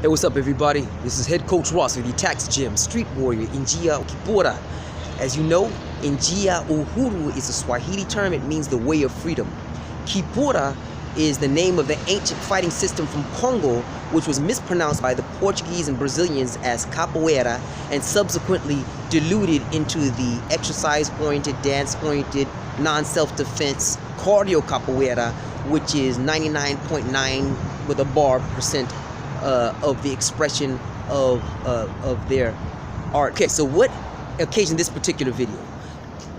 Hey, what's up, everybody? This is Head Coach Ross with the Tax Gym, Street Warrior, Njia Ukipora. As you know, Njia Uhuru is a Swahili term. It means the way of freedom. Kipura is the name of the ancient fighting system from Congo, which was mispronounced by the Portuguese and Brazilians as capoeira and subsequently diluted into the exercise-oriented, dance-oriented, non-self-defense cardio capoeira, which is 99.9 with a bar percent of the expression of their art. Okay, so what occasioned this particular video?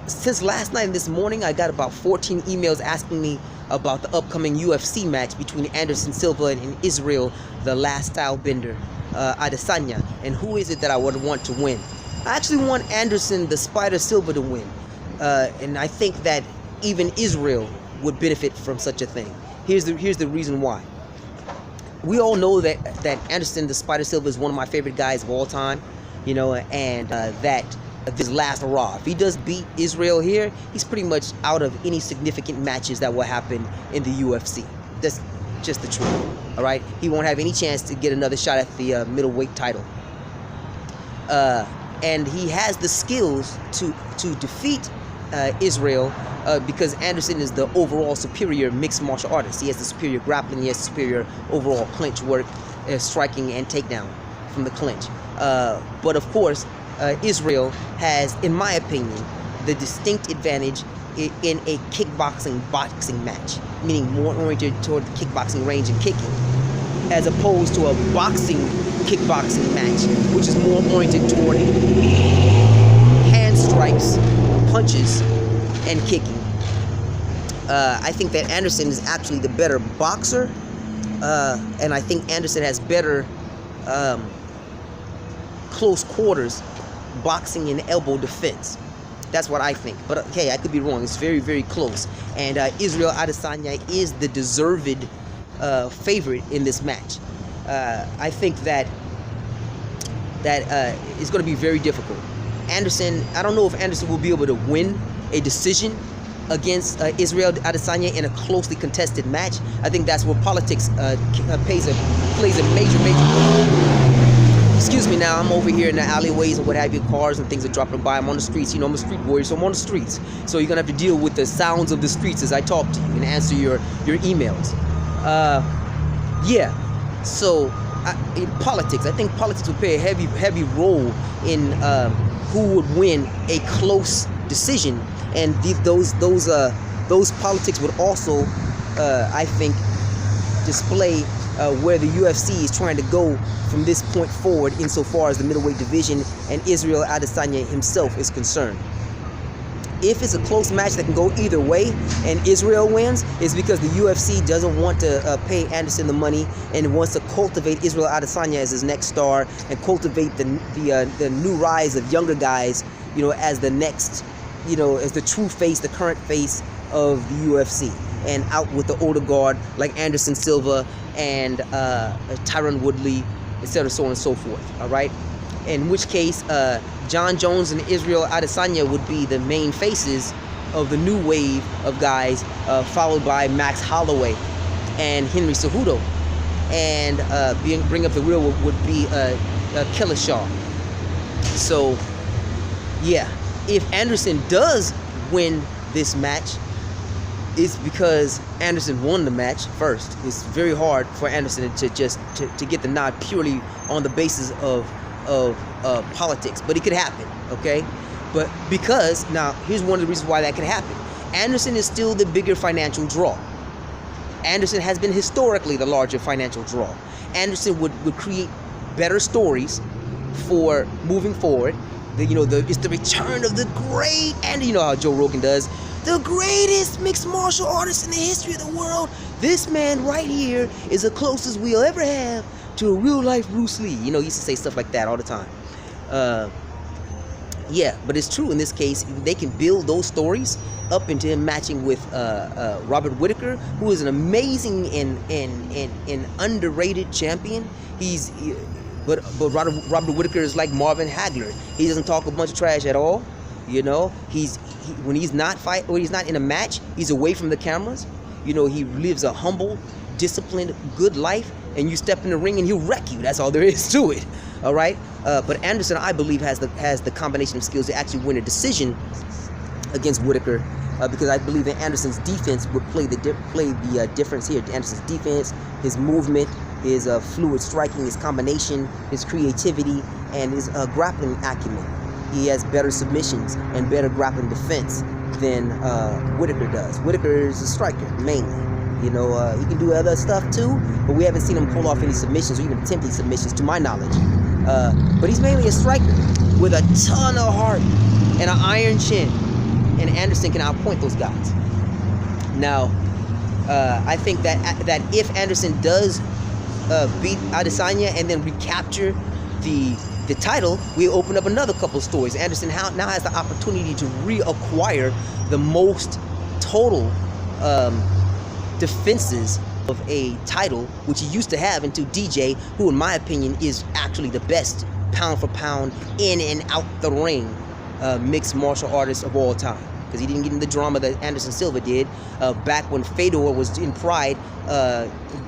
Since last night and this morning, I got about 14 emails asking me about the upcoming UFC match between Anderson Silva and Israel, the last style bender, Adesanya, and who is it that I would want to win. I actually want Anderson the Spider Silva to win, and I think that even Israel would benefit from such a thing. Here's the reason why. We all know that Anderson the Spider Silva is one of my favorite guys of all time, you know, and that this last hurrah, if he does beat Israel here, he's pretty much out of any significant matches that will happen in the UFC. That's just the truth, all right? He won't have any chance to get another shot at the middleweight title. And he has the skills to defeat Israel because Anderson is the overall superior mixed martial artist. He has the superior grappling, he has the superior overall clinch work, striking and takedown from the clinch. But of course, Israel has, in my opinion, the distinct advantage in a boxing match, meaning more oriented toward the kickboxing range and kicking, as opposed to a kickboxing match, which is more oriented toward hand strikes, punches, and kicking. I think that Anderson is actually the better boxer, and I think Anderson has better close quarters boxing and elbow defense. That's what I think. But okay, I could be wrong. It's very, very close. And Israel Adesanya is the deserved favorite in this match. I think that it's going to be very difficult. Anderson, I don't know if Anderson will be able to win a decision against Israel Adesanya in a closely contested match. I think that's where politics plays a major role. Excuse me now, I'm over here in the alleyways and what have you, cars and things are dropping by. I'm on the streets, you know, I'm a street warrior, so I'm on the streets. So you're gonna have to deal with the sounds of the streets as I talk to you and answer your emails. Yeah, so in politics, I think politics will play a heavy role in who would win a close decision, and those politics would also, I think, display where the UFC is trying to go from this point forward insofar as the middleweight division and Israel Adesanya himself is concerned. If it's a close match that can go either way and Israel wins, it's because the UFC doesn't want to pay Anderson the money and wants to cultivate Israel Adesanya as his next star and cultivate the new rise of younger guys, you know, as the next, you know, as the true face, the current face of the UFC, and out with the older guard like Anderson Silva and Tyron Woodley, etc., so on and so forth. All right, in which case John Jones and Israel Adesanya would be the main faces of the new wave of guys, followed by Max Holloway and Henry Cejudo, and bring up the rear would be Killishaw. So yeah, if Anderson does win this match, it's because Anderson won the match first. It's very hard for Anderson to just to get the nod purely on the basis of politics, but it could happen, okay? But because, now here's one of the reasons why that could happen. Anderson is still the bigger financial draw. Anderson has been historically the larger financial draw. Anderson would create better stories for moving forward. It's the return of the great, and you know how Joe Rogan does, the greatest mixed martial artist in the history of the world. This man right here is the closest we'll ever have to a real life Bruce Lee. You know, he used to say stuff like that all the time. Yeah, but it's true in this case. They can build those stories up into him matching with Robert Whittaker, who is an amazing and underrated champion. But Robert Whittaker is like Marvin Hagler. He doesn't talk a bunch of trash at all. You know, when he's not in a match, he's away from the cameras. You know, he lives a humble, disciplined, good life, and you step in the ring and he'll wreck you. That's all there is to it. All right. But Anderson, I believe, has the combination of skills to actually win a decision against Whitaker, because I believe that Anderson's defense would play the difference here. Anderson's defense, his movement, his fluid striking, his combination, his creativity, and his grappling acumen. He has better submissions and better grappling defense than Whitaker does. Whitaker is a striker mainly. You know, he can do other stuff too, but we haven't seen him pull off any submissions or even attempt any submissions, to my knowledge. But he's mainly a striker with a ton of heart and an iron chin, and Anderson can outpoint those guys. Now, I think that if Anderson does beat Adesanya and then recapture the title, we open up another couple stories. Anderson now has the opportunity to reacquire the most total defenses of a title, which he used to have, into DJ, who in my opinion is actually the best pound for pound in and out the ring mixed martial artist of all time, because he didn't get in the drama that Anderson Silva did back when Fedor was in Pride.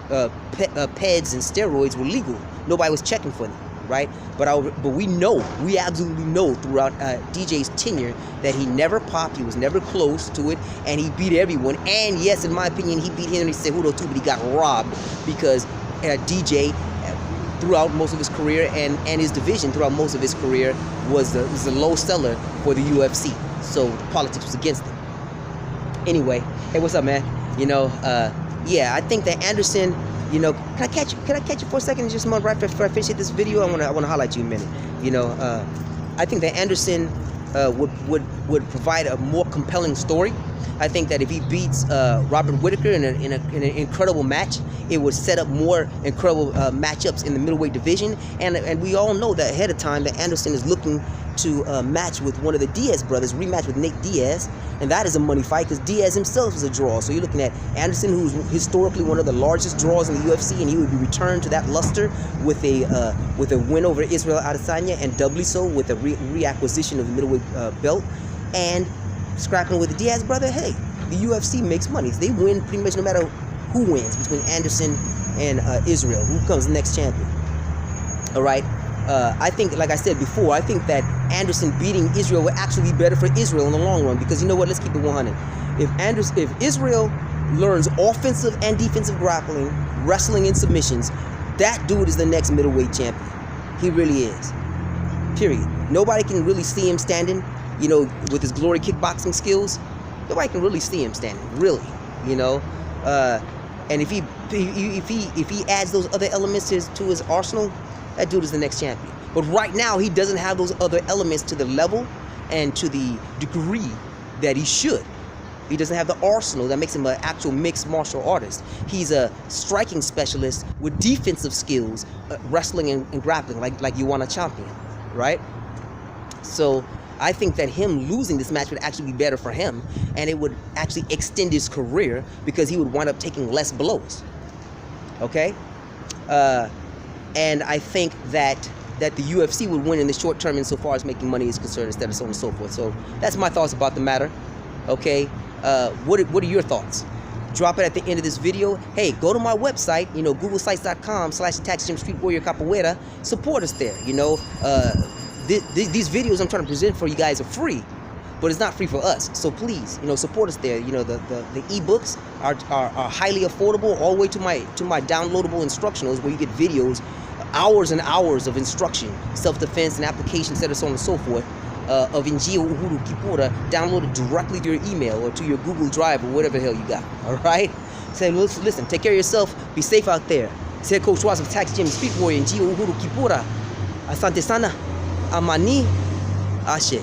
Peds and steroids were legal. Nobody was checking for them, right? But we absolutely know throughout DJ's tenure that he never popped, he was never close to it, and he beat everyone. And yes, in my opinion, he beat Henry Cejudo too, but he got robbed because DJ throughout most of his career and his division throughout most of his career was the low seller for the UFC. So the politics was against him. Anyway, hey, what's up, man? You know, yeah, I think that Anderson, you know, can I catch you for a second? Just right before I finish this video, I want to highlight you a minute. You know, I think that Anderson would provide a more compelling story. I think that if he beats Robert Whitaker in an incredible match, it would set up more incredible matchups in the middleweight division. And we all know that ahead of time that Anderson is looking to match with one of the Diaz brothers, rematch with Nate Diaz, and that is a money fight because Diaz himself is a draw. So you're looking at Anderson, who's historically one of the largest draws in the UFC, and he would be returned to that luster with a win over Israel Adesanya, and doubly so with a reacquisition of the middleweight belt, and scrapping with the Diaz brother. Hey, the UFC makes money. They win pretty much no matter who wins between Anderson and Israel. Who comes next champion? All right. I think, like I said before, I think that Anderson beating Israel would actually be better for Israel in the long run, because you know what? Let's keep it 100. If Israel learns offensive and defensive grappling, wrestling, and submissions, that dude is the next middleweight champion. He really is. Period. Nobody can really see him standing, you know, with his glory kickboxing skills. Nobody can really see him standing, really, you know. And if he adds those other elements to his arsenal, that dude is the next champion. But right now, he doesn't have those other elements to the level and to the degree that he should. He doesn't have the arsenal that makes him an actual mixed martial artist. He's a striking specialist with defensive skills, wrestling and grappling, like you want a champion, right? So I think that him losing this match would actually be better for him, and it would actually extend his career because he would wind up taking less blows. Okay? And I think that the UFC would win in the short term insofar as making money is concerned, instead of so on and so forth. So that's my thoughts about the matter. Okay? What are your thoughts? Drop it at the end of this video. Hey, go to my website, you know, googlesites.com/TaxGymStreetWarriorCapoeira. Support us there, you know. These videos I'm trying to present for you guys are free, but it's not free for us. So please, you know, support us there. You know, the ebooks are highly affordable, all the way to my downloadable instructionals, where you get videos, hours and hours of instruction, self-defense and application, so on and so forth, of Njia Uhuru Kipura, downloaded directly to your email or to your Google Drive or whatever the hell you got. All right? So listen, take care of yourself. Be safe out there. Said Coach Ross of Tax Gym Street Warrior, Njia Uhuru Kipura. Asante sana. Amani. Ashe.